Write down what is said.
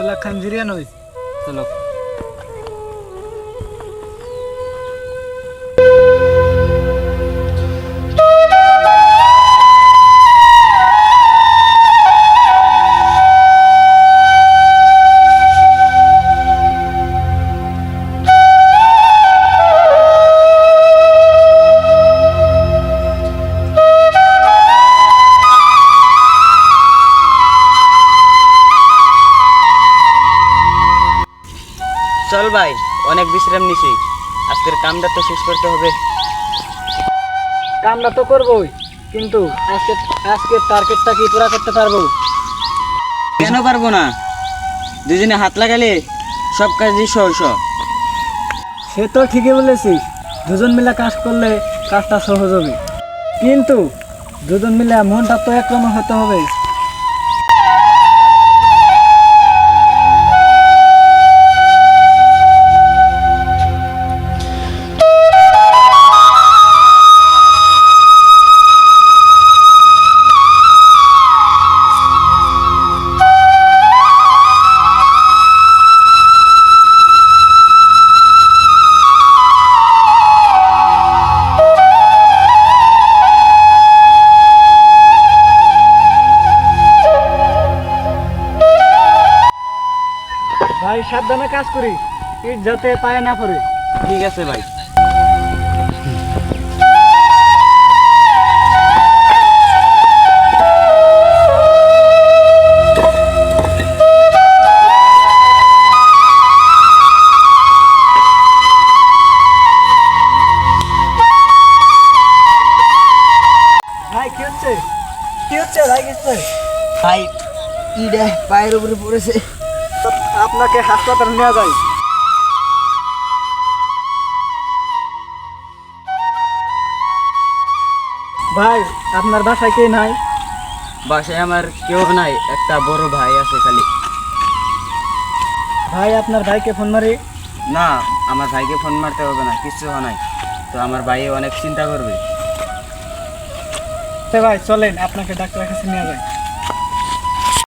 চলা খান জিরিয়া নই চলো। চল ভাই, অনেক বিশ্রাম নিছি, আজকের কামটা তো শেষ করতে হবে। কামটা তো করবোই, কিন্তু আজকে আজকে টার্গেটটা কি পুরা করতে পারবো? কেন পারবো না? দুজনে হাত লাগালে সব কাজই সহজ। সে তো ঠিকই বলেছিস, দুজন মিলে কাজ করলে কাজটা সহজ হবে, কিন্তু দুজন মিলে মনটা তো একরকম হতে হবে। ভাই সাবধানে কাজ করি, ইট যাতে পায়ে না পড়ে। ঠিক আছে ভাই। ভাই কি হচ্ছে? কি হচ্ছে ভাই? কি হচ্ছে? ভাই ইডে পায়ের উপরে পড়েছে। তো আপনাকে হাসপাতালে নেওয়া যায়। ভাই আপনার বাসায় কে নাই? বাসায় আমার কেউ নাই, একটা বড় ভাই আছে খালি। ভাই আপনার ভাইকে ফোন মারি। না, আমার ভাইকে ফোন মারতে হবে না, কিচ্ছু হয় নাই তো। আমার ভাই অনেক চিন্তা করবে। ভাই চলেন আপনাকে ডাক্তারের কাছে নিয়ে যায়।